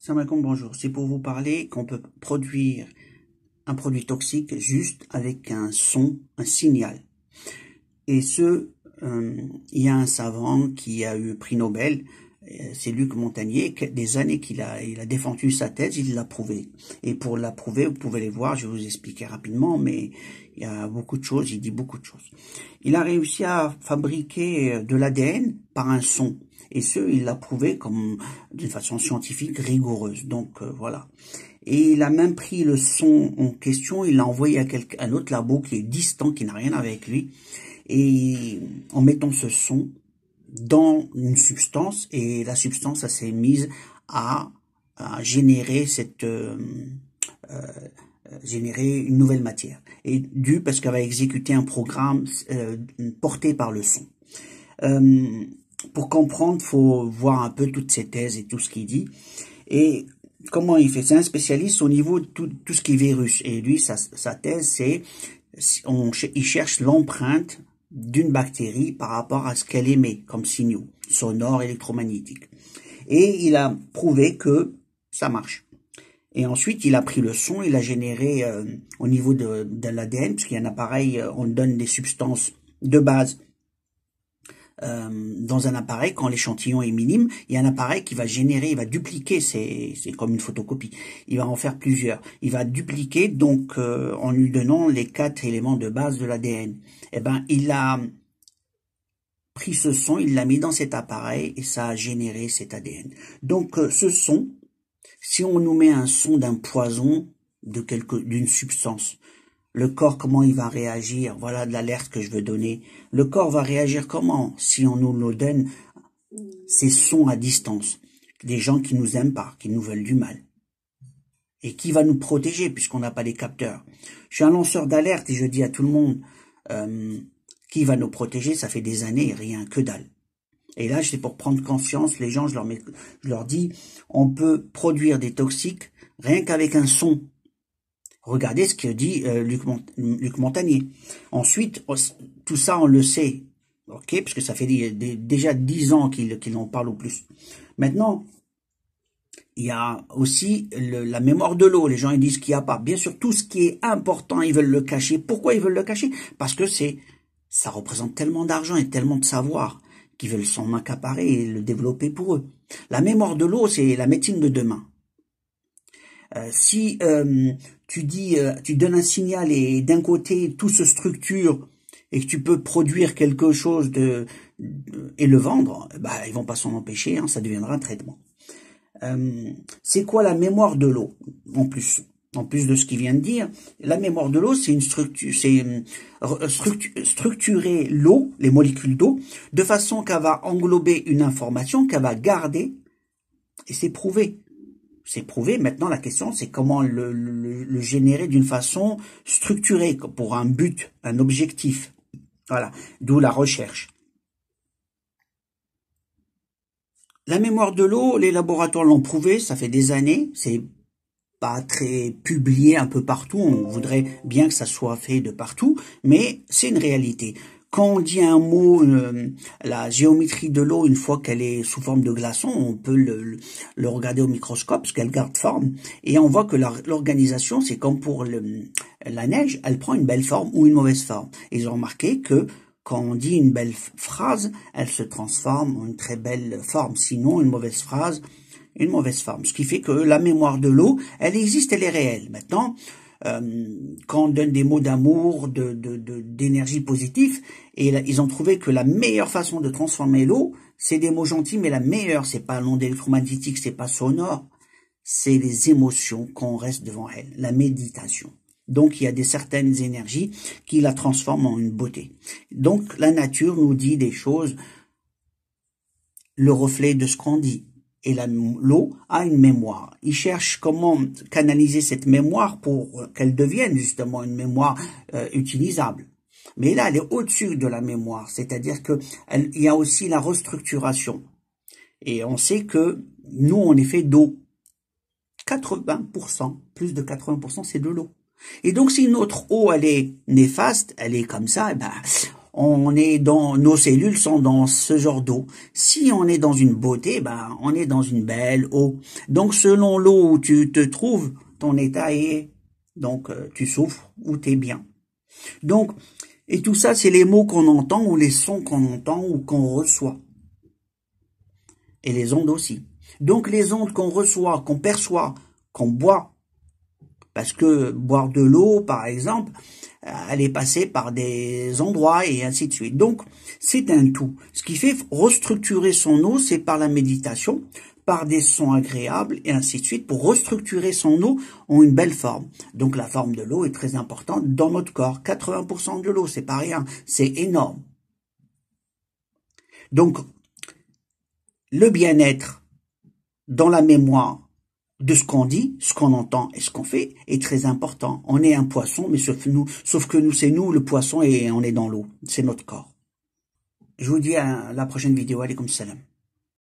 Salam alaikum, bonjour. C'est pour vous parler qu'on peut produire un produit toxique juste avec un son, un signal. Et il y a un savant qui a eu prix Nobel, c'est Luc Montagnier, des années il a défendu sa thèse, il l'a prouvé. Et pour la prouver, vous pouvez les voir, je vais vous expliquer rapidement, mais il y a beaucoup de choses, il dit beaucoup de choses. Il a réussi à fabriquer de l'ADN par un son. Et il l'a prouvé comme d'une façon scientifique rigoureuse. Donc voilà. Et il a même pris le son en question, il l'a envoyé à un autre labo qui est distant, qui n'a rien avec lui. Et en mettant ce son dans une substance, et la substance, ça s'est mise à générer générer une nouvelle matière. Et parce qu'elle va exécuter un programme porté par le son. Pour comprendre, faut voir un peu toutes ces thèses et tout ce qu'il dit. Et comment il fait? C'est un spécialiste au niveau de tout ce qui est virus. Et lui, sa thèse, c'est il cherche l'empreinte d'une bactérie par rapport à ce qu'elle émet comme signaux sonores, électromagnétiques. Et il a prouvé que ça marche. Et ensuite, il a pris le son, il a généré au niveau de l'ADN, parce qu'il y a un appareil, on donne des substances de base dans un appareil, quand l'échantillon est minime, il y a un appareil qui va générer, il va dupliquer, c'est comme une photocopie, il va en faire plusieurs, il va dupliquer, donc en lui donnant les 4 éléments de base de l'ADN. Eh ben, il a pris ce son, il l'a mis dans cet appareil et ça a généré cet ADN. Donc ce son, si on nous met un son d'un poison, d'une substance, le corps, comment il va réagir? Voilà de l'alerte que je veux donner. Le corps va réagir comment? Si on nous le donne, ces sons à distance. Des gens qui nous aiment pas, qui nous veulent du mal. Et qui va nous protéger puisqu'on n'a pas les capteurs? Je suis un lanceur d'alerte et je dis à tout le monde, qui va nous protéger? Ça fait des années, rien que dalle. Et là, c'est pour prendre conscience, les gens, je leur dis, on peut produire des toxiques rien qu'avec un son. Regardez ce que dit Luc Montagnier. Ensuite, tout ça, on le sait, ok, parce que ça fait déjà 10 ans qu'il en parle au plus. Maintenant, il y a aussi la mémoire de l'eau. Les gens ils disent qu'il n'y a pas. Bien sûr, tout ce qui est important, ils veulent le cacher. Pourquoi ils veulent le cacher? Parce que ça représente tellement d'argent et tellement de savoir qu'ils veulent s'en accaparer et le développer pour eux. La mémoire de l'eau, c'est la médecine de demain. Si tu donnes un signal et d'un côté tout se structure et que tu peux produire quelque chose et le vendre, bah ils vont pas s'en empêcher, hein, ça deviendra un traitement. C'est quoi la mémoire de l'eau? En plus de ce qu'il vient de dire, la mémoire de l'eau, c'est une structure, structurer l'eau, les molécules d'eau, de façon qu'elle va englober une information qu'elle va garder, et c'est prouvé. C'est prouvé. Maintenant, la question, c'est comment le générer d'une façon structurée pour un but, un objectif. Voilà. D'où la recherche. La mémoire de l'eau, les laboratoires l'ont prouvé, ça fait des années. C'est pas très publié un peu partout. On voudrait bien que ça soit fait de partout, mais c'est une réalité. Quand on dit un mot, la géométrie de l'eau, une fois qu'elle est sous forme de glaçon, on peut le regarder au microscope, parce qu'elle garde forme, et on voit que l'organisation, c'est comme pour la neige, elle prend une belle forme ou une mauvaise forme. Et ils ont remarqué que quand on dit une belle phrase, elle se transforme en une très belle forme. Sinon, une mauvaise phrase, une mauvaise forme. Ce qui fait que la mémoire de l'eau, elle existe, elle est réelle. Maintenant, quand on donne des mots d'amour, d'énergie positive, et là, ils ont trouvé que la meilleure façon de transformer l'eau, c'est des mots gentils, mais la meilleure, c'est pas l'onde électromagnétique, c'est pas sonore, c'est les émotions qu'on reste devant elles, la méditation. Donc, il y a certaines énergies qui la transforment en une beauté. Donc, la nature nous dit des choses, le reflet de ce qu'on dit. Et l'eau a une mémoire. Il cherche comment canaliser cette mémoire pour qu'elle devienne justement une mémoire utilisable. Mais là, elle est au-dessus de la mémoire, c'est-à-dire que il y a aussi la restructuration. Et on sait que nous, on est fait d'eau. 80%, plus de 80%, c'est de l'eau. Et donc, si notre eau, elle est néfaste, elle est comme ça, eh ben, on est dans, nos cellules sont dans ce genre d'eau. Si on est dans une beauté, ben, on est dans une belle eau. Donc, selon l'eau où tu te trouves, ton état est, donc, tu souffres ou t'es bien. Donc, et tout ça, c'est les mots qu'on entend ou les sons qu'on entend ou qu'on reçoit. Et les ondes aussi. Donc, les ondes qu'on reçoit, qu'on perçoit, qu'on boit, parce que boire de l'eau, par exemple, elle est passée par des endroits et ainsi de suite. Donc, c'est un tout. Ce qui fait restructurer son eau, c'est par la méditation, par des sons agréables et ainsi de suite, pour restructurer son eau en une belle forme. Donc, la forme de l'eau est très importante dans notre corps. 80% de l'eau, c'est pas rien, c'est énorme. Donc, le bien-être dans la mémoire de ce qu'on dit, ce qu'on entend et ce qu'on fait est très important. On est un poisson, mais sauf que nous, c'est nous le poisson et on est dans l'eau. C'est notre corps. Je vous dis à la prochaine vidéo. Alaykoum salam.